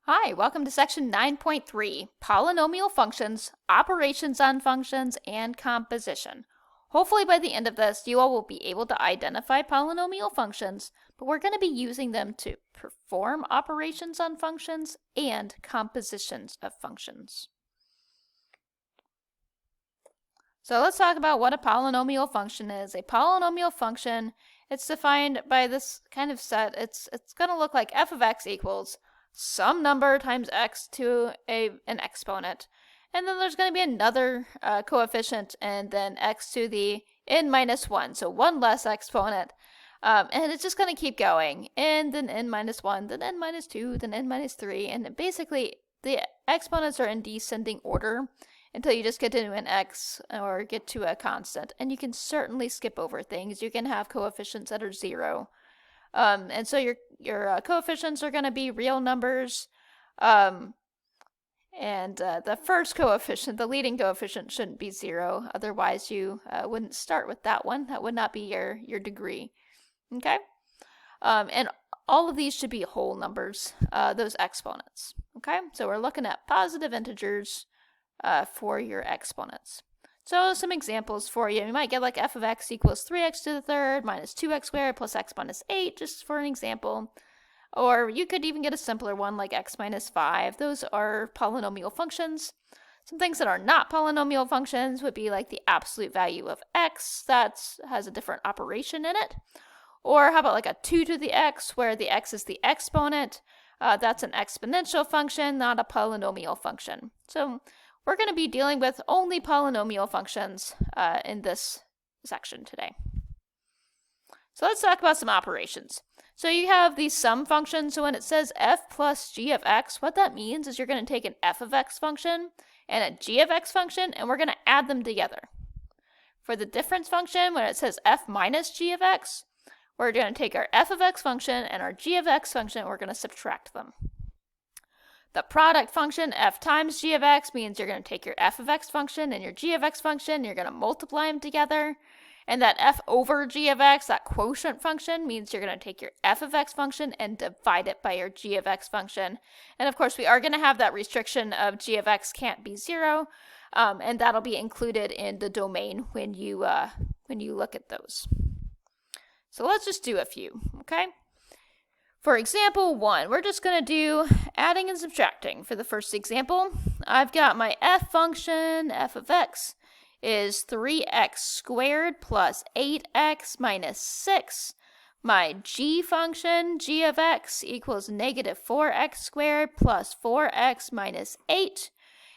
Hi, welcome to section 9.3, Polynomial Functions, Operations on Functions, and Composition. Hopefully by the end of this, you all will be able to identify polynomial functions, but we're going to be using them to perform operations on functions and compositions of functions. So let's talk about what a polynomial function is. A polynomial function, it's defined by this kind of set. It's going to look like f of x equals some number times x to an exponent. And then there's going to be another coefficient, and then x to the n minus 1, so one less exponent. And it's just going to keep going. And then n minus 1, then n minus 2, then n minus 3. And basically, the exponents are in descending order until you just get to an x or get to a constant. And you can certainly skip over things. You can have coefficients that are 0. And so your coefficients are going to be real numbers. And the first coefficient, the leading coefficient, shouldn't be 0. Otherwise, you wouldn't start with that one. That would not be your degree. Okay? And all of these should be whole numbers, those exponents. Okay? So we're looking at positive integers for your exponents. So some examples for you. You might get like f of x equals 3x to the third minus 2x squared plus x minus 8, just for an example. Or you could even get a simpler one like x minus 5. Those are polynomial functions. Some things that are not polynomial functions would be like the absolute value of x that has a different operation in it. Or how about like a 2 to the x, where the x is the exponent. That's an exponential function, not a polynomial function. So we're going to be dealing with only polynomial functions in this section today. So let's talk about some operations. So you have the sum function. So when it says f plus g of x, what that means is you're going to take an f of x function and a g of x function, and we're going to add them together. For the difference function, when it says f minus g of x, we're going to take our f of x function and our g of x function, and we're going to subtract them. The product function, f times g of x, means you're going to take your f of x function and your g of x function, and you're going to multiply them together. And that f over g of x, that quotient function, means you're going to take your f of x function and divide it by your g of x function. And of course, we are going to have that restriction of g of x can't be 0, and that'll be included in the domain when you look at those. So let's just do a few, okay? For example 1, we're just going to do adding and subtracting. For the first example, I've got my f function, f of x, is 3x squared plus 8x minus 6. My g function, g of x, equals negative 4x squared plus 4x minus 8.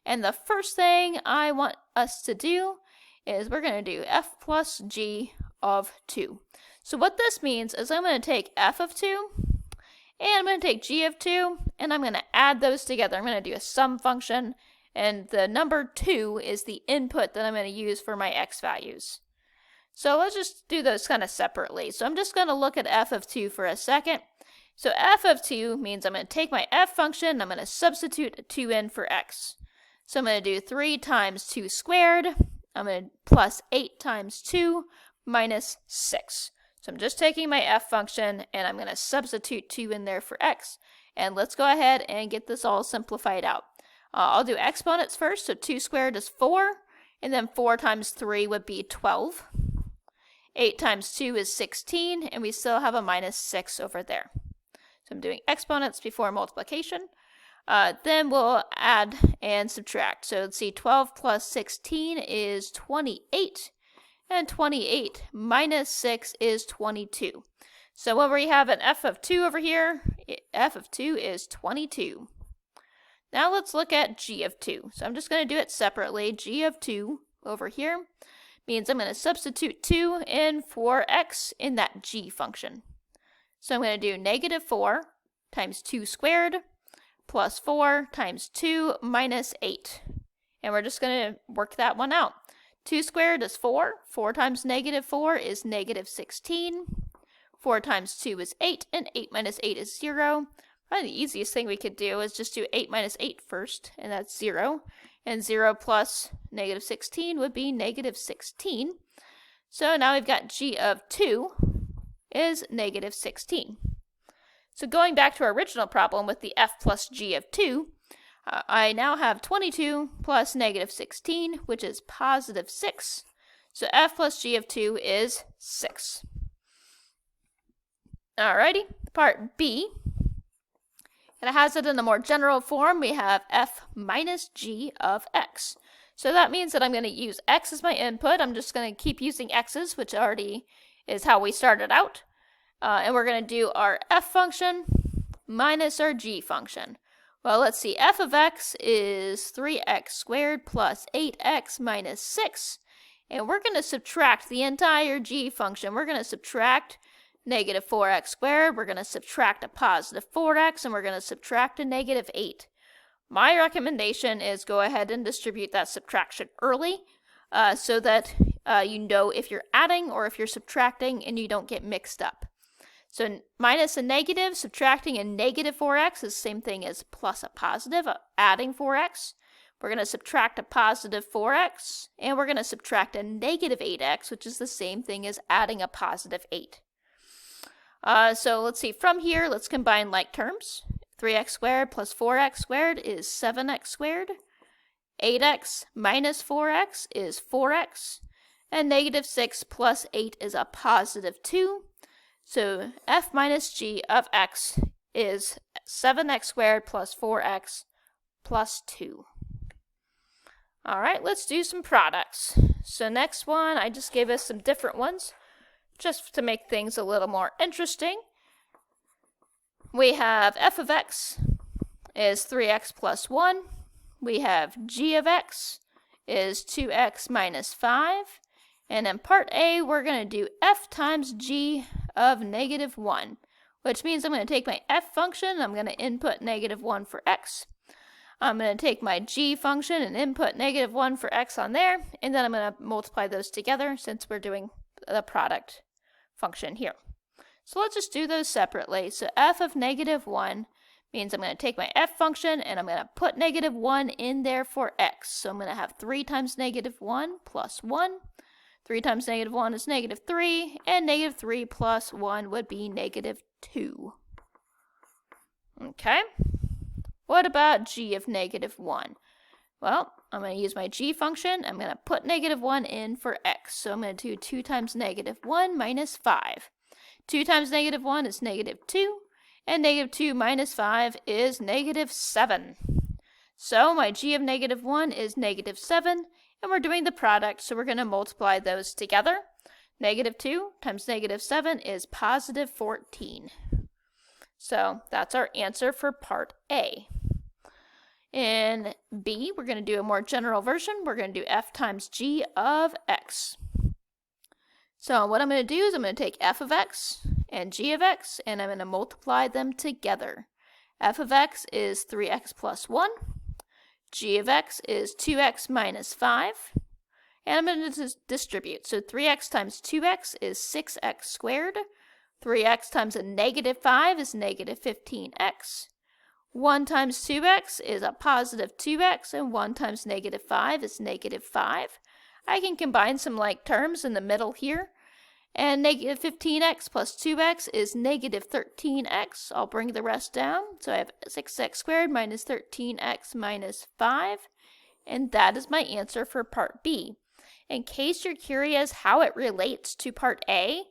And the first thing I want us to do is we're going to do f plus g of 2. So what this means is I'm going to take f of 2, and I'm going to take g of 2, and I'm going to add those together. I'm going to do a sum function, and the number 2 is the input that I'm going to use for my x values. So let's just do those kind of separately. So I'm just going to look at f of 2 for a second. So f of 2 means I'm going to take my f function, and I'm going to substitute a 2 in for x. So I'm going to do 3 times 2 squared. I'm going to plus 8 times 2 minus 6. So I'm just taking my f function, and I'm going to substitute 2 in there for x. And let's go ahead and get this all simplified out. I'll do exponents first. So 2 squared is 4, and then 4 times 3 would be 12. 8 times 2 is 16, and we still have a minus 6 over there. So I'm doing exponents before multiplication. Then we'll add and subtract. So let's see, 12 plus 16 is 28. And 28 minus 6 is 22. So when we have an f of 2 over here, f of 2 is 22. Now let's look at g of 2. So I'm just going to do it separately. G of 2 over here means I'm going to substitute 2 in for x in that g function. So I'm going to do negative 4 times 2 squared plus 4 times 2 minus 8. And we're just going to work that one out. 2 squared is 4. 4 times negative 4 is negative 16. 4 times 2 is 8, and 8 minus 8 is 0. Probably the easiest thing we could do is just do 8 minus 8 first, and that's 0. And 0 plus negative 16 would be negative 16. So now we've got g of 2 is negative 16. So going back to our original problem with the f plus g of 2, I now have 22 plus negative 16, which is positive 6. So f plus g of 2 is 6. Alrighty, part B. And it has it in a more general form. We have f minus g of x. So that means that I'm going to use x as my input. I'm just going to keep using x's, which already is how we started out. And we're going to do our f function minus our g function. Well, let's see. F of x is 3x squared plus 8x minus 6. And we're going to subtract the entire g function. We're going to subtract negative 4x squared. We're going to subtract a positive 4x. And we're going to subtract a negative 8. My recommendation is go ahead and distribute that subtraction early so that you know if you're adding or if you're subtracting and you don't get mixed up. So minus a negative, subtracting a negative 4x is the same thing as plus a positive, adding 4x. We're going to subtract a positive 4x, and we're going to subtract a negative 8x, which is the same thing as adding a positive 8. So let's see, from here, let's combine like terms. 3x squared plus 4x squared is 7x squared. 8x minus 4x is 4x. And negative 6 plus 8 is a positive 2. So f minus g of x is 7x squared plus 4x plus 2. All right, let's do some products. So next one, I just gave us some different ones just to make things a little more interesting. We have f of x is 3x plus 1. We have g of x is 2x minus 5. And in part A, we're going to do f times g of negative 1, which means I'm going to take my f function and I'm going to input negative 1 for x. I'm going to take my g function and input negative 1 for x on there, and then I'm going to multiply those together since we're doing the product function here. So let's just do those separately. So f of negative 1 means I'm going to take my f function and I'm going to put negative 1 in there for x. So I'm going to have 3 times negative 1 plus 1. 3 times negative 1 is negative 3, and negative 3 plus 1 would be negative 2. Okay. What about g of negative 1? Well, I'm going to use my g function. I'm going to put negative 1 in for x. So I'm going to do 2 times negative 1 minus 5. 2 times negative 1 is negative 2, and negative 2 minus 5 is negative 7. So my g of negative 1 is negative 7, and we're doing the product, so we're going to multiply those together. Negative 2 times negative 7 is positive 14. So that's our answer for part A. In B, we're going to do a more general version. We're going to do f times g of x. So what I'm going to do is I'm going to take f of x and g of x, and I'm going to multiply them together. F of x is 3x plus 1. G of x is 2x minus 5. And I'm going to distribute. So 3x times 2x is 6x squared. 3x times a negative 5 is negative 15x. 1 times 2x is a positive 2x, and 1 times negative 5 is negative 5. I can combine some like terms in the middle here. And negative 15x plus 2x is negative 13x. I'll bring the rest down. So I have 6x squared minus 13x minus 5. And that is my answer for part B. In case you're curious how it relates to part A,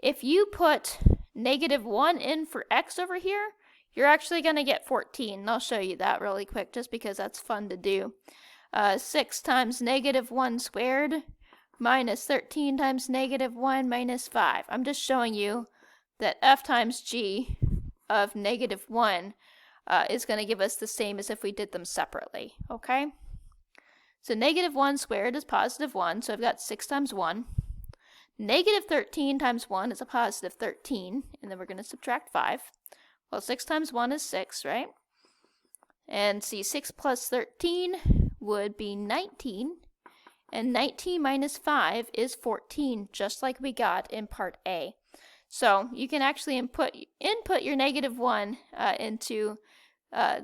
if you put negative 1 in for x over here, you're actually going to get 14. And I'll show you that really quick just because that's fun to do. 6 times negative 1 squared minus 13 times negative 1 minus 5. I'm just showing you that f times g of negative 1 is going to give us the same as if we did them separately, okay? So negative 1 squared is positive 1, so I've got 6 times 1. Negative 13 times 1 is a positive 13, and then we're going to subtract 5. Well, 6 times 1 is 6, right? And see, 6 plus 13 would be 19. And 19 minus 5 is 14, just like we got in part A. So you can actually input your negative 1 into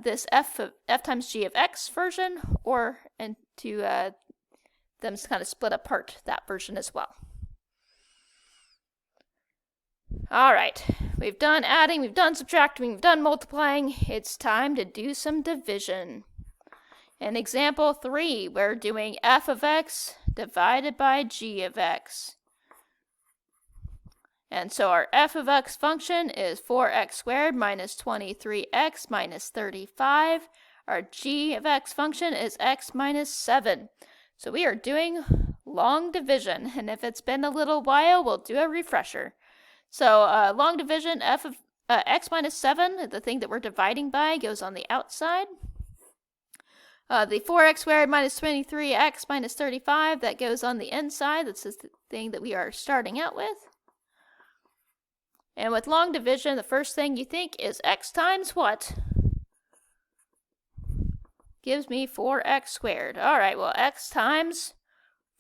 this f times g of x version, or into them kind of split apart that version as well. All right, we've done adding, we've done subtracting, we've done multiplying. It's time to do some division. In example 3, we're doing f of x divided by g of x. And so our f of x function is 4x squared minus 23x minus 35. Our g of x function is x minus 7. So we are doing long division, and if it's been a little while, we'll do a refresher. So long division, f of x minus 7, the thing that we're dividing by, goes on the outside. The 4x squared minus 23x minus 35, that goes on the inside. That's the thing that we are starting out with. And with long division, the first thing you think is x times what? Gives me 4x squared. All right, well, x times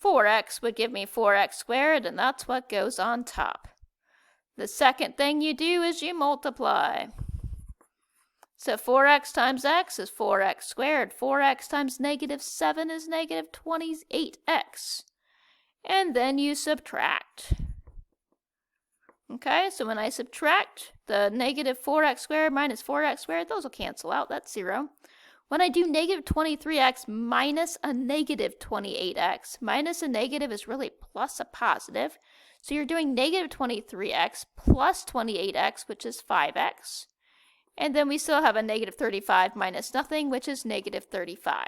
4x would give me 4x squared, and that's what goes on top. The second thing you do is you multiply. So 4x times x is 4x squared. 4x times negative 7 is negative 28x. And then you subtract. Okay, so when I subtract the negative 4x squared minus 4x squared, those will cancel out. That's 0. When I do negative 23x minus a negative 28x, minus a negative is really plus a positive. So you're doing negative 23x plus 28x, which is 5x. And then we still have a negative 35 minus nothing, which is negative 35.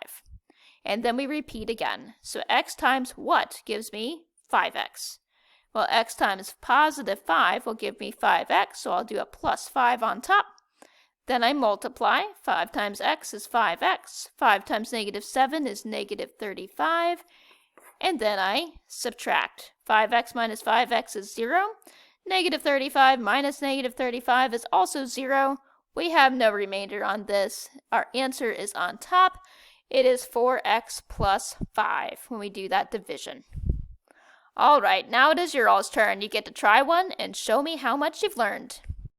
And then we repeat again. So x times what gives me 5x? Well, x times positive 5 will give me 5x, so I'll do a plus 5 on top. Then I multiply. 5 times x is 5x. 5 times negative 7 is negative 35. And then I subtract. 5x minus 5x is 0. Negative 35 minus negative 35 is also 0. We have no remainder on this. Our answer is on top. It is 4x plus 5 when we do that division. All right, now it is your all's turn. You get to try one and show me how much you've learned.